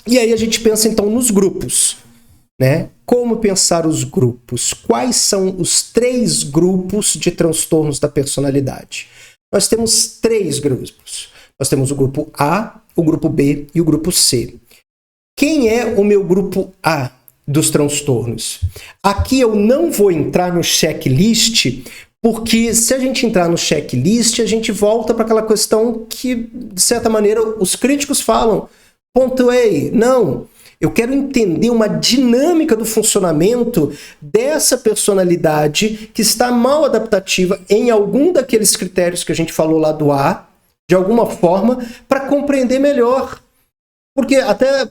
E aí a gente pensa então nos grupos, né? Como pensar os grupos? Quais são os 3 grupos de transtornos da personalidade? Nós temos 3 grupos. Nós temos o grupo A, o grupo B e o grupo C. Quem é o meu grupo A dos transtornos? Aqui eu não vou entrar no checklist, porque se a gente entrar no checklist, a gente volta para aquela questão que, de certa maneira, os críticos falam. Pontuei. Não. Eu quero entender uma dinâmica do funcionamento dessa personalidade que está mal adaptativa em algum daqueles critérios que a gente falou lá do A, de alguma forma, para compreender melhor. Porque até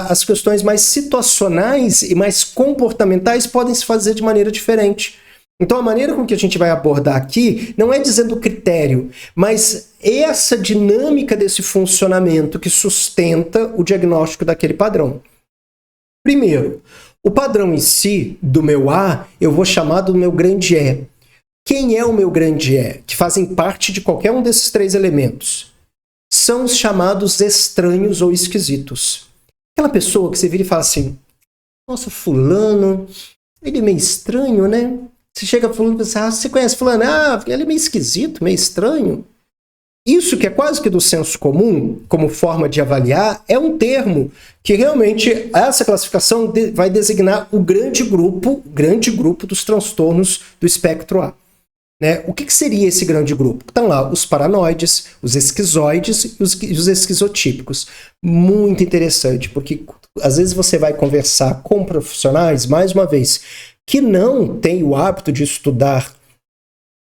as questões mais situacionais e mais comportamentais podem se fazer de maneira diferente. Então a maneira com que a gente vai abordar aqui não é dizendo o critério, mas essa dinâmica desse funcionamento que sustenta o diagnóstico daquele padrão. Primeiro, o padrão em si, do meu A, eu vou chamar do meu grande E. Quem é o meu grande E? Que fazem parte de qualquer um desses 3 elementos. São os chamados estranhos ou esquisitos. Aquela pessoa que você vira e fala assim, nossa, fulano, ele é meio estranho, né? Você chega falando, você conhece fulano? Ah, ele é meio esquisito, meio estranho. Isso que é quase que do senso comum, como forma de avaliar, é um termo que realmente essa classificação vai designar o grande grupo dos transtornos do espectro A. Né? O que seria esse grande grupo? Estão lá os paranoides, os esquizoides e os esquizotípicos. Muito interessante, porque às vezes você vai conversar com profissionais, mais uma vez, que não têm o hábito de estudar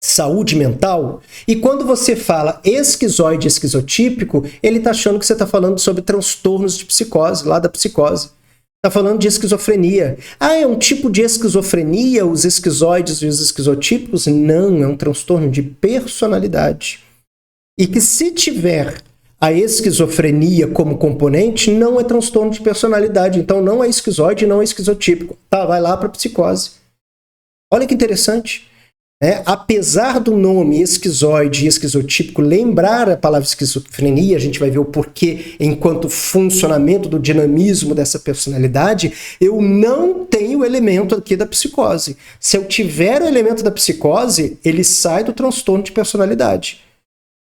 saúde mental, e quando você fala esquizoide, esquizotípico, ele está achando que você está falando sobre transtornos de psicose, lá da psicose. Está falando de esquizofrenia. Ah, é um tipo de esquizofrenia, os esquizoides e os esquizotípicos? Não, é um transtorno de personalidade. E que se tiver a esquizofrenia como componente, não é transtorno de personalidade. Então não é esquizoide, não é esquizotípico. Tá, vai lá para psicose. Olha que interessante. Apesar do nome esquizoide e esquizotípico lembrar a palavra esquizofrenia, a gente vai ver o porquê enquanto funcionamento do dinamismo dessa personalidade, eu não tenho o elemento aqui da psicose. Se eu tiver o elemento da psicose, ele sai do transtorno de personalidade.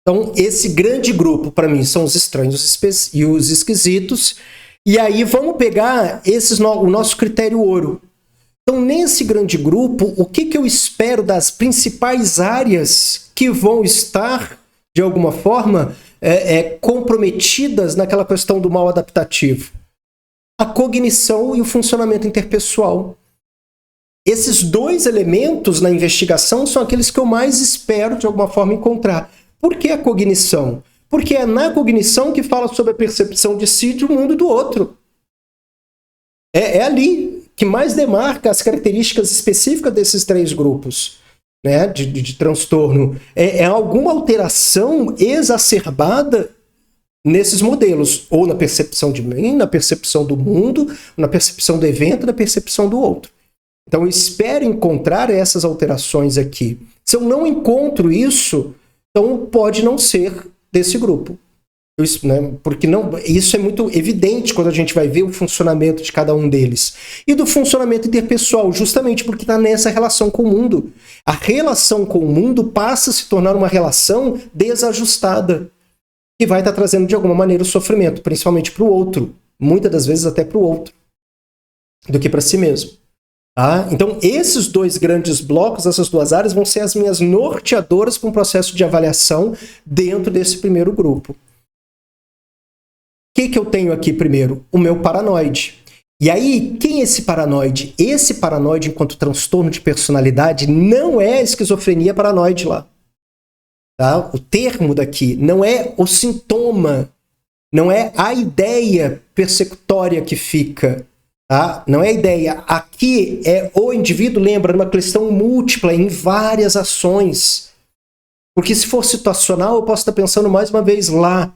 Então, esse grande grupo, para mim, são os estranhos e os esquisitos. E aí, vamos pegar o nosso critério ouro. Então, nesse grande grupo, o que eu espero das principais áreas que vão estar, de alguma forma, comprometidas naquela questão do mal adaptativo? A cognição e o funcionamento interpessoal. Esses 2 elementos na investigação são aqueles que eu mais espero, de alguma forma, encontrar. Por que a cognição? Porque é na cognição que fala sobre a percepção de si, do mundo e do outro. É ali que mais demarca as características específicas desses 3 grupos, né, de transtorno. É alguma alteração exacerbada nesses modelos, ou na percepção de mim, na percepção do mundo, na percepção do evento, na percepção do outro. Então eu espero encontrar essas alterações aqui. Se eu não encontro isso, então pode não ser desse grupo. Porque isso é muito evidente quando a gente vai ver o funcionamento de cada um deles. E do funcionamento interpessoal, justamente porque está nessa relação com o mundo. A relação com o mundo passa a se tornar uma relação desajustada, que vai estar trazendo de alguma maneira o sofrimento, principalmente para o outro, muitas das vezes até para o outro, do que para si mesmo. Tá? Então esses 2 grandes blocos, essas 2 áreas, vão ser as minhas norteadoras para um processo de avaliação dentro desse primeiro grupo. O que eu tenho aqui primeiro? O meu paranoide. E aí, quem é esse paranoide? Esse paranoide, enquanto transtorno de personalidade, não é a esquizofrenia paranoide lá. Tá? O termo daqui não é o sintoma, não é a ideia persecutória que fica. Tá? Não é a ideia. Aqui é o indivíduo, lembra, numa questão múltipla, em várias ações. Porque se for situacional, eu posso estar pensando mais uma vez lá.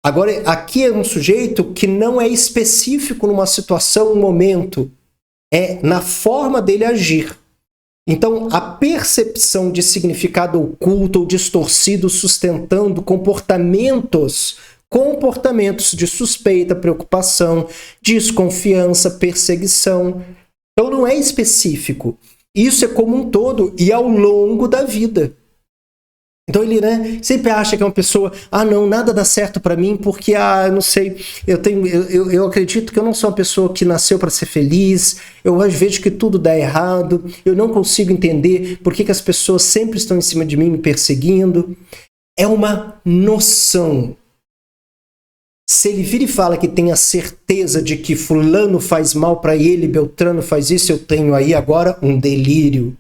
Agora, aqui é um sujeito que não é específico numa situação, um momento. É na forma dele agir. Então, a percepção de significado oculto ou distorcido sustentando comportamentos comportamentos de suspeita, preocupação, desconfiança, perseguição. Então não é específico. Isso é como um todo e ao longo da vida. Então ele, né, sempre acha que é uma pessoa, não, nada dá certo pra mim porque, eu não sei, eu acredito que eu não sou uma pessoa que nasceu para ser feliz, eu vejo que tudo dá errado, eu não consigo entender por que as pessoas sempre estão em cima de mim me perseguindo. É uma noção. Se ele vira e fala que tem a certeza de que fulano faz mal pra ele, Beltrano faz isso, eu tenho aí agora um delírio.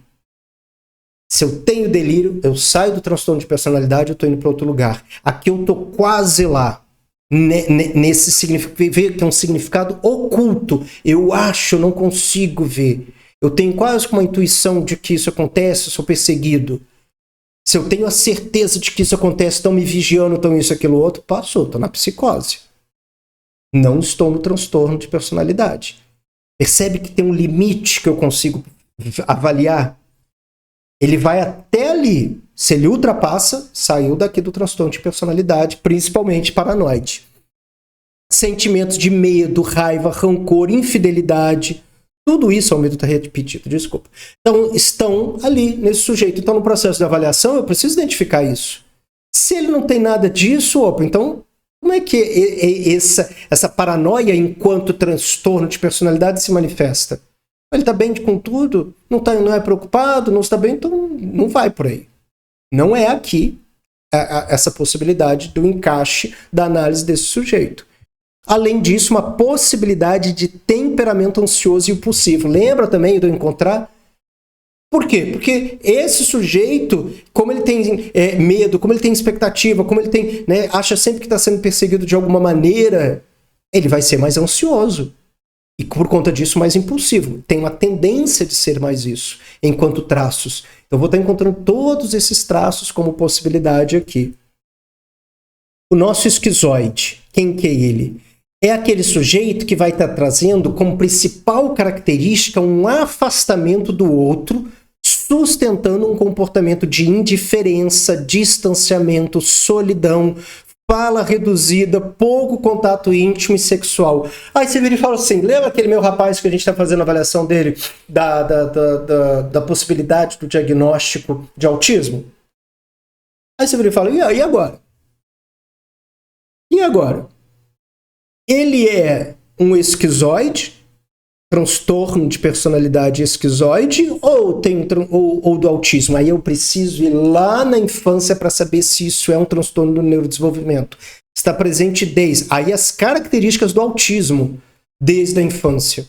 Se eu tenho delírio, eu saio do transtorno de personalidade, eu estou indo para outro lugar. Aqui eu estou quase lá. Nesse significado, que é um significado oculto. Eu acho, eu não consigo ver. Eu tenho quase uma intuição de que isso acontece, eu sou perseguido. Se eu tenho a certeza de que isso acontece, estão me vigiando, estão isso, aquilo, outro, passou, estou na psicose. Não estou no transtorno de personalidade. Percebe que tem um limite que eu consigo avaliar? Ele vai até ali. Se ele ultrapassa, saiu daqui do transtorno de personalidade, principalmente paranoide. Sentimentos de medo, raiva, rancor, infidelidade, tudo isso, ao medo está repetido, desculpa. Então, estão ali nesse sujeito. Então, no processo de avaliação, eu preciso identificar isso. Se ele não tem nada disso, então, como é que essa paranoia enquanto transtorno de personalidade se manifesta? Ele está bem com tudo, não é preocupado, não está bem, então não vai por aí. Não é aqui essa possibilidade do encaixe da análise desse sujeito. Além disso, uma possibilidade de temperamento ansioso e impulsivo. Lembra também do encontrar? Por quê? Porque esse sujeito, como ele tem medo, como ele tem expectativa, como ele tem, acha sempre que está sendo perseguido de alguma maneira, ele vai ser mais ansioso. E por conta disso, mais impulsivo. Tem uma tendência de ser mais isso, enquanto traços. Então, eu vou estar encontrando todos esses traços como possibilidade aqui. O nosso esquizoide, quem que é ele? É aquele sujeito que vai estar trazendo como principal característica um afastamento do outro, sustentando um comportamento de indiferença, distanciamento, solidão, fala reduzida, pouco contato íntimo e sexual. Aí você vira e fala assim, lembra aquele meu rapaz que a gente está fazendo a avaliação dele da possibilidade do diagnóstico de autismo? Aí você vira e fala, e agora? E agora? Ele é um esquizoide, transtorno de personalidade esquizoide, ou do autismo? Aí eu preciso ir lá na infância para saber se isso é um transtorno do neurodesenvolvimento. Está presente desde... Aí as características do autismo, desde a infância.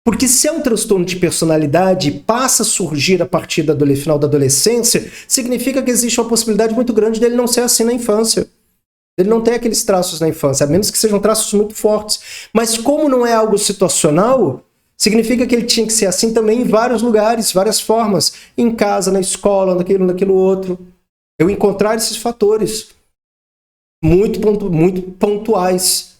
Porque se é um transtorno de personalidade e passa a surgir a partir do final da adolescência, significa que existe uma possibilidade muito grande dele não ser assim na infância. Ele não tem aqueles traços na infância, a menos que sejam traços muito fortes. Mas como não é algo situacional, significa que ele tinha que ser assim também em vários lugares, várias formas. Em casa, na escola, naquilo outro. Eu encontrar esses fatores muito pontuais.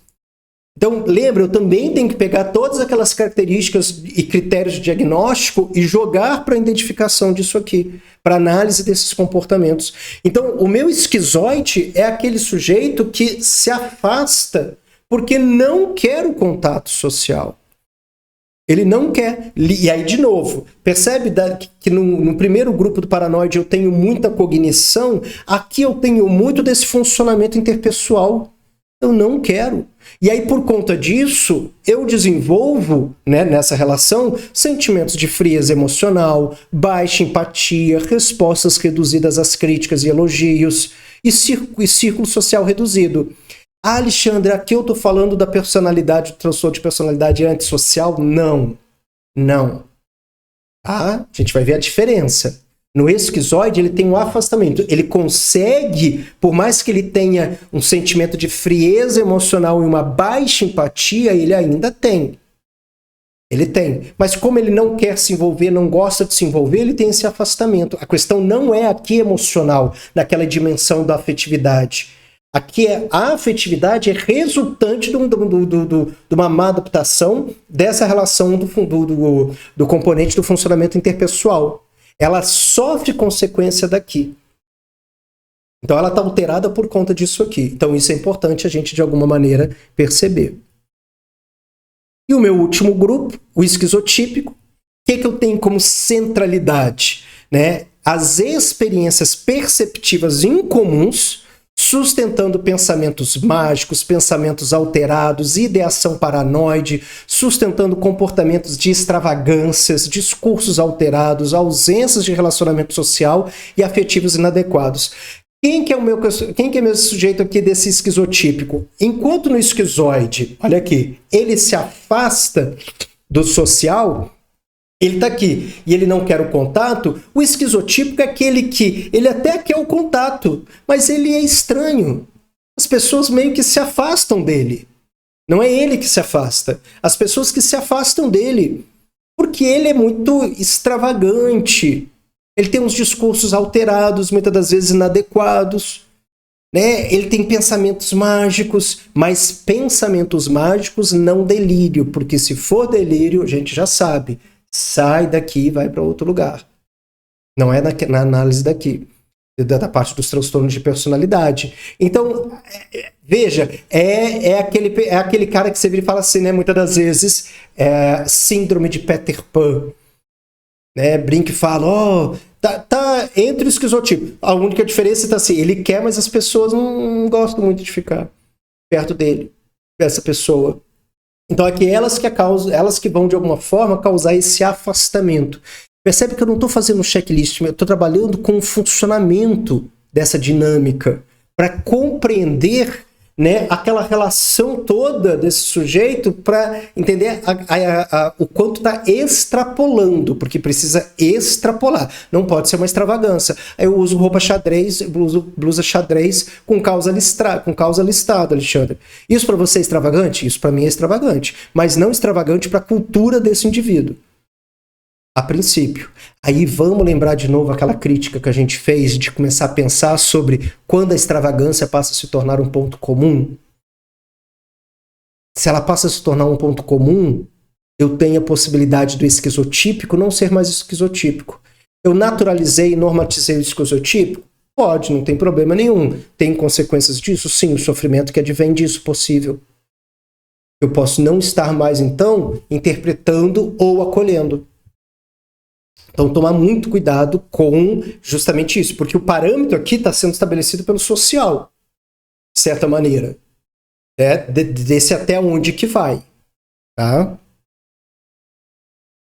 Então, lembra, eu também tenho que pegar todas aquelas características e critérios de diagnóstico e jogar para a identificação disso aqui, para análise desses comportamentos. Então, o meu esquizoide é aquele sujeito que se afasta porque não quer o contato social. Ele não quer. E aí, de novo, percebe que no primeiro grupo do paranoide eu tenho muita cognição, aqui eu tenho muito desse funcionamento interpessoal. Eu não quero. E aí, por conta disso, eu desenvolvo, nessa relação, sentimentos de frieza emocional, baixa empatia, respostas reduzidas às críticas e elogios, e círculo social reduzido. Alexandre, aqui eu estou falando da personalidade, do transtorno de personalidade antissocial? Não. Não. A gente vai ver a diferença. No esquizoide, ele tem um afastamento. Ele consegue, por mais que ele tenha um sentimento de frieza emocional e uma baixa empatia, ele ainda tem. Ele tem. Mas como ele não quer se envolver, não gosta de se envolver, ele tem esse afastamento. A questão não é aqui emocional, naquela dimensão da afetividade. Aqui a afetividade é resultante de uma má adaptação dessa relação do componente do funcionamento interpessoal. Ela sofre consequência daqui. Então ela está alterada por conta disso aqui. Então isso é importante a gente, de alguma maneira, perceber. E o meu último grupo, o esquizotípico, o que eu tenho como centralidade? Né? As experiências perceptivas incomuns, sustentando pensamentos mágicos, pensamentos alterados, ideação paranoide, sustentando comportamentos de extravagâncias, discursos alterados, ausências de relacionamento social e afetivos inadequados. Quem que é meu sujeito aqui desse esquizotípico? Enquanto no esquizoide, olha aqui, ele se afasta do social, ele está aqui e ele não quer o contato, o esquizotípico é aquele que ele até quer o contato, mas ele é estranho. As pessoas meio que se afastam dele. Não é ele que se afasta. As pessoas que se afastam dele. Porque ele é muito extravagante. Ele tem uns discursos alterados, muitas das vezes inadequados. Né? Ele tem pensamentos mágicos, mas pensamentos mágicos não delírio. Porque se for delírio, a gente já sabe. Sai daqui e vai para outro lugar. Não é na análise daqui, da parte dos transtornos de personalidade. Então, veja, é aquele cara que você vira e fala assim, né, muitas das vezes, síndrome de Peter Pan. Né, brinca e fala, tá entre o esquizotipo. A única diferença está assim, ele quer, mas as pessoas não gostam muito de ficar perto dele, dessa pessoa. Então aqui elas que vão de alguma forma causar esse afastamento. Percebe que eu não estou fazendo um checklist, eu estou trabalhando com o funcionamento dessa dinâmica para compreender, né, aquela relação toda desse sujeito para entender o quanto está extrapolando, porque precisa extrapolar. Não pode ser uma extravagância. Eu uso roupa xadrez, blusa xadrez com causa listada, Alexandre. Isso para você é extravagante? Isso para mim é extravagante, mas não extravagante para a cultura desse indivíduo. A princípio. Aí vamos lembrar de novo aquela crítica que a gente fez de começar a pensar sobre quando a extravagância passa a se tornar um ponto comum. Se ela passa a se tornar um ponto comum, eu tenho a possibilidade do esquizotípico não ser mais esquizotípico. Eu naturalizei e normatizei o esquizotípico? Pode, não tem problema nenhum. Tem consequências disso? Sim, o sofrimento que advém disso, possível. Eu posso não estar mais, então, interpretando ou acolhendo. Então, tomar muito cuidado com justamente isso, porque o parâmetro aqui está sendo estabelecido pelo social, de certa maneira. Desse até onde que vai. Tá?